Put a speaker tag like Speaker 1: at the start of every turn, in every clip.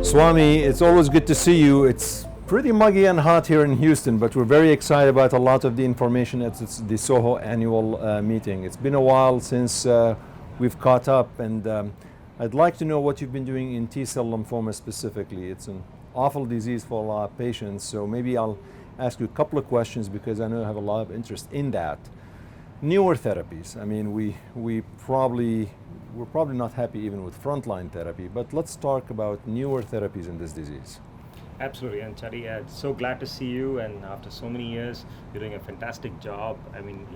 Speaker 1: Swami, it's always good to see you. It's pretty muggy and hot here in Houston, but we're very excited about a lot of the information at the SOHO annual meeting. It's been a while since we've caught up, and I'd like to know what you've been doing in T-cell lymphoma specifically. It's an awful disease for a lot of patients, so maybe I'll ask you a couple of questions because I know you have a lot of interest in that. Newer therapies. I mean, we're probably not happy even with frontline therapy, but let's talk about newer therapies in this disease.
Speaker 2: Absolutely, and Chadi, so glad to see you, and after so many years, you're doing a fantastic job. I mean,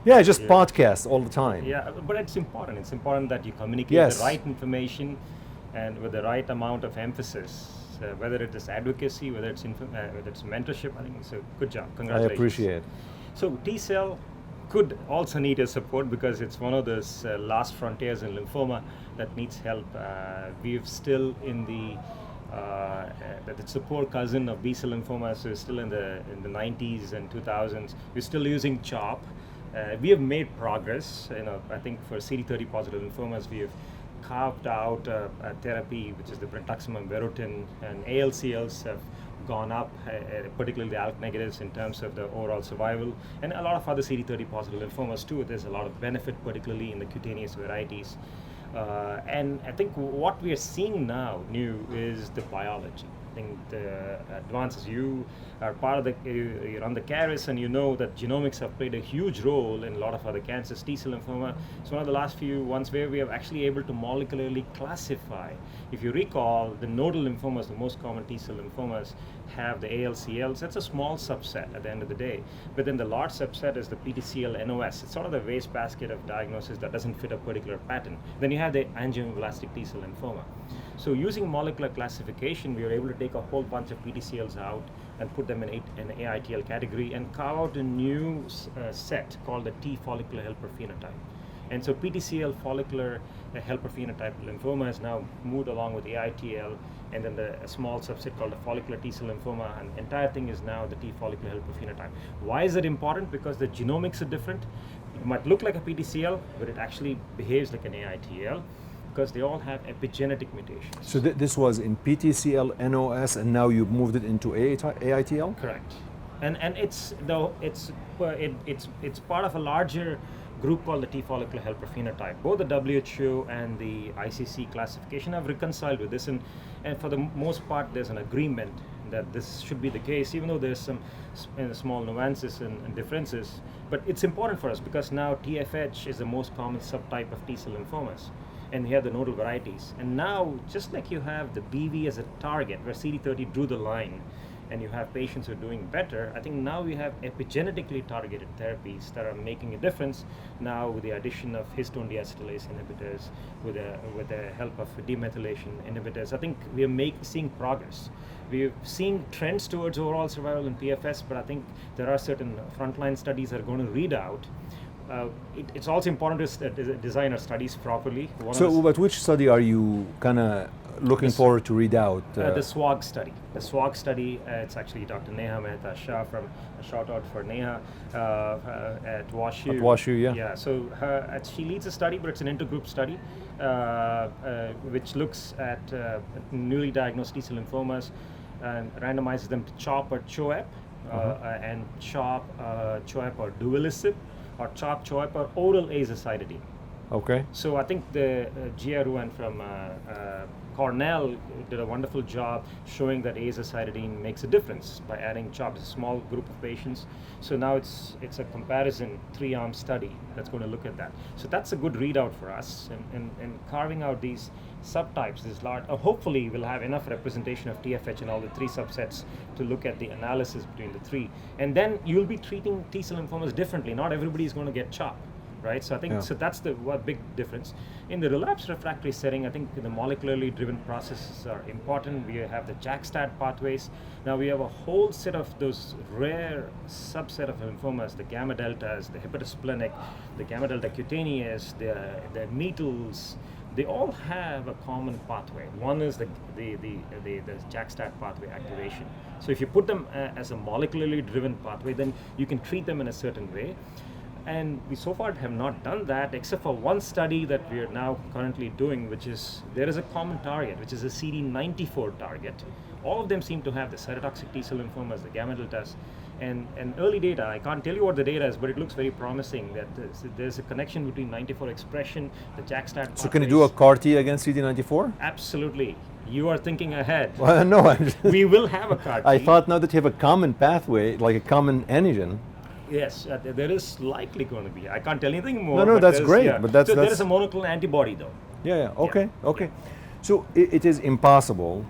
Speaker 1: Podcasts all the time.
Speaker 2: Yeah, but it's important. It's important that you communicate the right information and with the right amount of emphasis. Whether it is advocacy, whether it's mentorship, I think it's a good job. Congratulations.
Speaker 1: I appreciate it.
Speaker 2: So T-cell could also need your support because it's one of those last frontiers in lymphoma that needs help. We're still in the that it's a poor cousin of B-cell lymphoma, so it's still in the 90s and 2000s. We're still using CHOP. We have made progress. I think for CD30 positive lymphomas, we have carved out a therapy which is the brentuximab vedotin, and ALCLs have gone up, particularly the ALK negatives in terms of the overall survival, and a lot of other CD30 positive lymphomas too. There's a lot of benefit, particularly in the cutaneous varieties. And I think what we are seeing now new is the biology. I think the advances, you are part of you're on the CARIS, and you know that genomics have played a huge role in a lot of other cancers. T-cell lymphoma is one of the last few ones where we are actually able to molecularly classify. If you recall, the nodal lymphomas, the most common T-cell lymphomas, have the ALCLs. That's a small subset at the end of the day. But then the large subset is the PTCL NOS. It's sort of the wastebasket of diagnosis that doesn't fit a particular pattern. Then you have the angioblastic T-cell lymphoma. So using molecular classification, we were able to take a whole bunch of PTCLs out and put them in an AITL category and carve out a new set called the T follicular helper phenotype. And so PTCL follicular helper phenotype lymphoma has now moved along with AITL, and then a small subset called the follicular T-cell lymphoma, and the entire thing is now the T follicular helper phenotype. Why is it important? Because the genomics are different. It might look like a PTCL, but it actually behaves like an AITL, because they all have epigenetic mutations.
Speaker 1: So this was in PTCL, NOS, and now you've moved it into AITL?
Speaker 2: Correct. And it's part of a larger group called the T follicular helper phenotype. Both the WHO and the ICC classification have reconciled with this, and for the most part there's an agreement that this should be the case, even though there's some small nuances and differences. But it's important for us because now TFH is the most common subtype of T-cell lymphomas, and we have the nodal varieties. And now, just like you have the BV as a target, where CD30 drew the line, and you have patients who are doing better, I think now we have epigenetically targeted therapies that are making a difference now with the addition of histone deacetylase inhibitors, with the help of demethylation inhibitors. I think we are seeing progress. We're seeing trends towards overall survival in PFS, but I think there are certain frontline studies that are going to read out. It's also important to design our studies properly.
Speaker 1: But which study are you kind of looking forward to read out?
Speaker 2: The SWOG study. The SWOG study, it's actually Dr. Neha Mehta Shah from, a shout out for Neha at WashU.
Speaker 1: At WashU, yeah.
Speaker 2: Yeah, so she leads a study, but it's an intergroup study, which looks at newly diagnosed T-cell lymphomas and randomizes them to CHOP or CHOEP, and CHOP, CHOEP or duvelisib, or CHOP, CHOEP or oral azacitidine.
Speaker 1: Okay.
Speaker 2: So I think the Jia Ruan from Cornell did a wonderful job showing that azacitidine makes a difference by adding CHOP. It's a small group of patients. So now it's a comparison 3-arm study that's going to look at that. So that's a good readout for us, and carving out these subtypes, this large, hopefully we'll have enough representation of TFH in all the 3 subsets to look at the analysis between the 3. And then you'll be treating T-cell lymphomas differently. Not everybody is going to get CHOP. Right, so I think so that's the big difference. In the relapse refractory setting, I think the molecularly driven processes are important. We have the JAK-STAT pathways. Now we have a whole set of those rare subset of lymphomas, the gamma deltas, the hepatosplenic, the gamma delta cutaneous, the metals. They all have a common pathway. One is the JAK-STAT pathway activation. So if you put them as a molecularly driven pathway, then you can treat them in a certain way. And we so far have not done that, except for one study that we are now currently doing, which is there is a common target, which is a CD94 target. All of them seem to have the cytotoxic T-cell lymphomas, the gamma deltas, and early data, I can't tell you what the data is, but it looks very promising that there's a connection between 94 expression, the JAK-STAT.
Speaker 1: So can you do a CAR T against CD94?
Speaker 2: Absolutely. You are thinking ahead.
Speaker 1: Well, no,
Speaker 2: we will have a CAR T.
Speaker 1: I thought now that you have a common pathway, like a common antigen.
Speaker 2: Yes, there is likely going to be. I can't tell anything more.
Speaker 1: No, that's great.
Speaker 2: Yeah.
Speaker 1: But there
Speaker 2: is a monoclonal antibody, though.
Speaker 1: Yeah. Okay. So it is impossible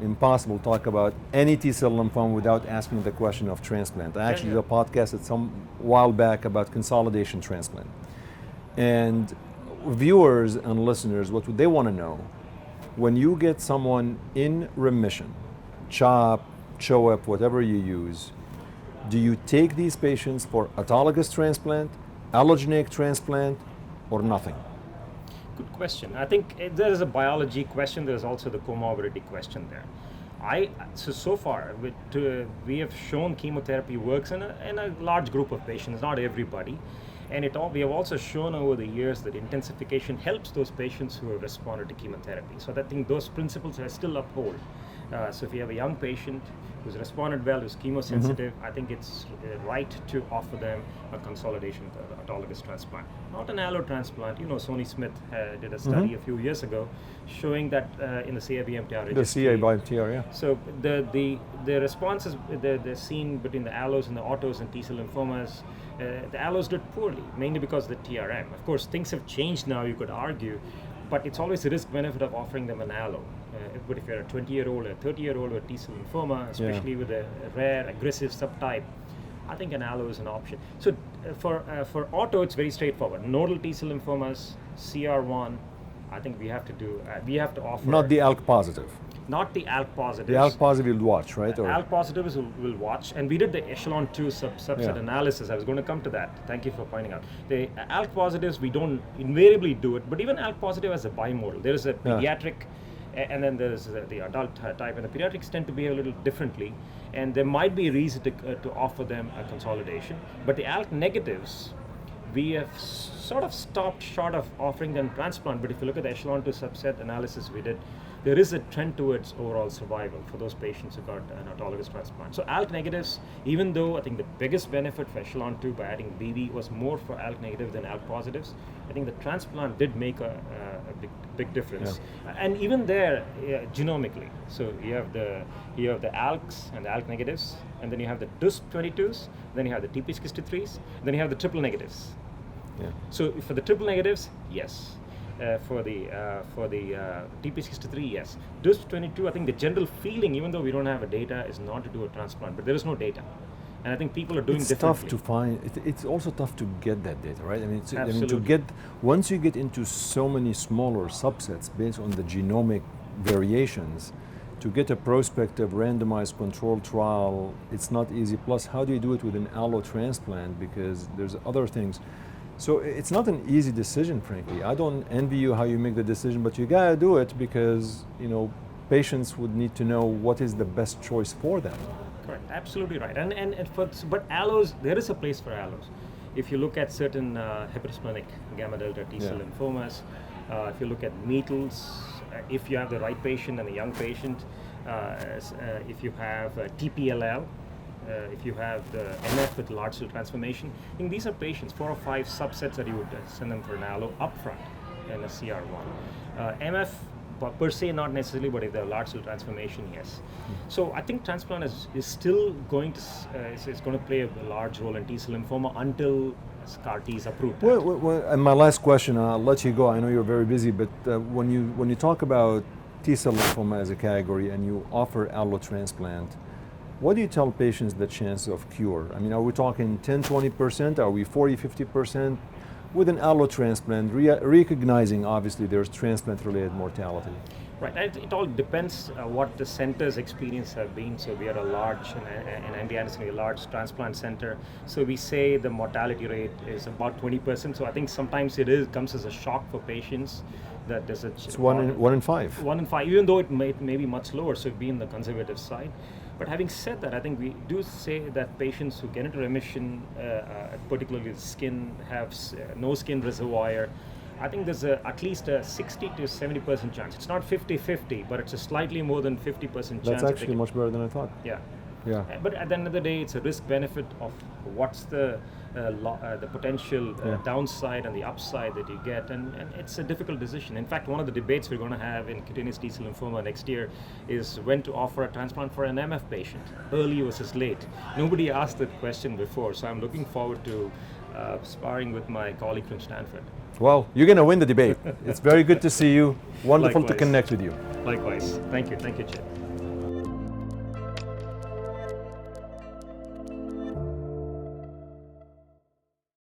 Speaker 1: to talk about any T-cell lymphoma without asking the question of transplant. I actually did a podcast some while back about consolidation transplant. And viewers and listeners, what they want to know, when you get someone in remission, CHOP, CHOEP, whatever you use, do you take these patients for autologous transplant, allogeneic transplant, or nothing?
Speaker 2: Good question. I think there is a biology question. There's also the comorbidity question there. So far, we have shown chemotherapy works in a large group of patients, not everybody. And we have also shown over the years that intensification helps those patients who have responded to chemotherapy. So I think those principles are still uphold. So if you have a young patient who's responded well, who's chemosensitive, I think it's right to offer them a consolidation autologous transplant. Not an allo transplant. You know, Sony Smith did a study a few years ago showing that in the CA-BMTR registry.
Speaker 1: The CA-BMTR, yeah.
Speaker 2: So the responses they're seen between the allos and the autos and T-cell lymphomas, the allos did poorly, mainly because of the TRM. Of course, things have changed now, you could argue, but it's always a risk-benefit of offering them an allo. But if you're a 20-year-old or a 30-year-old with T-cell lymphoma, especially with a rare aggressive subtype, I think an allo is an option. So for auto, it's very straightforward. Nodal T-cell lymphomas, CR1, I think we have to offer.
Speaker 1: Not the ALK positive.
Speaker 2: Not the ALK positives.
Speaker 1: The ALK positive will watch, right? Or
Speaker 2: ALK positives will watch, and we did the echelon 2 subset analysis. I was going to come to that. Thank you for pointing out. The ALK positives, we don't invariably do it, but even ALK positive has a bimodal. There is a pediatric, and then there's the adult type, and the pediatrics tend to behave a little differently, and there might be a reason to offer them a consolidation. But the ALK negatives, we have sort of stopped short of offering them transplant, but if you look at the echelon 2 subset analysis we did, there is a trend towards overall survival for those patients who got an autologous transplant. So ALK negatives, even though I think the biggest benefit for echelon 2 by adding BB was more for ALK negative than ALK positives, I think the transplant did make a big difference. Yeah. And even there, genomically, so you have the ALKs and the ALK negatives, and then you have the DUSP22s, then you have the TP63s, then you have the triple negatives. Yeah. So for the triple negatives, yes. For the TP63, yes. DUSP22, I think the general feeling, even though we don't have a data, is not to do a transplant, but there is no data. And I think people are doing differently.
Speaker 1: It's tough to find, it's also tough to get that data, right? I mean, once you get into so many smaller subsets based on the genomic variations, to get a prospective randomized controlled trial, it's not easy. Plus, how do you do it with an allo transplant? Because there's other things. So it's not an easy decision, frankly. I don't envy you how you make the decision, but you gotta do it because, you know, patients would need to know what is the best choice for them.
Speaker 2: Correct, absolutely right. But allos, there is a place for allos. If you look at certain hepatosplenic gamma delta T-cell lymphomas, if you look at measles, if you have the right patient and a young patient, if you have TPLL, if you have the MF with large cell transformation, I think these are patients, 4 or 5 subsets that you would send them for an allo upfront in a CR1. MF per se not necessarily, but if they're large cell transformation, yes. So I think transplant is still going to play a large role in T-cell lymphoma until CAR T is approved.
Speaker 1: Well, and my last question, I'll let you go. I know you're very busy, but when you talk about T-cell lymphoma as a category and you offer allo transplant, what do you tell patients the chance of cure? I mean, are we talking 10, 20%? Are we 40, 50%? With an allo transplant, recognizing obviously there's transplant-related mortality.
Speaker 2: Right, it all depends what the center's experience have been. So we are a large, and MD Anderson is a large transplant center. So we say the mortality rate is about 20%. So I think sometimes comes as a shock for patients that there's
Speaker 1: it's one in 5.
Speaker 2: 1 in 5, even though it may be much lower, so it'd be in the conservative side. But having said that, I think we do say that patients who get into remission, particularly the skin, have no skin reservoir, I think there's at least a 60 to 70% chance. It's not 50-50, but it's a slightly more than 50% chance.
Speaker 1: That's actually much better than I thought.
Speaker 2: Yeah.
Speaker 1: Yeah.
Speaker 2: But at the end of the day, it's a risk-benefit of what's the potential downside and the upside that you get, and it's a difficult decision. In fact, one of the debates we're going to have in cutaneous T-cell lymphoma next year is when to offer a transplant for an MF patient, early versus late. Nobody asked that question before, so I'm looking forward to sparring with my colleague from Stanford.
Speaker 1: Well, you're going to win the debate. It's very good to see you. Wonderful to
Speaker 2: Likewise.
Speaker 1: connect with you.
Speaker 2: Likewise. Thank you, Chad.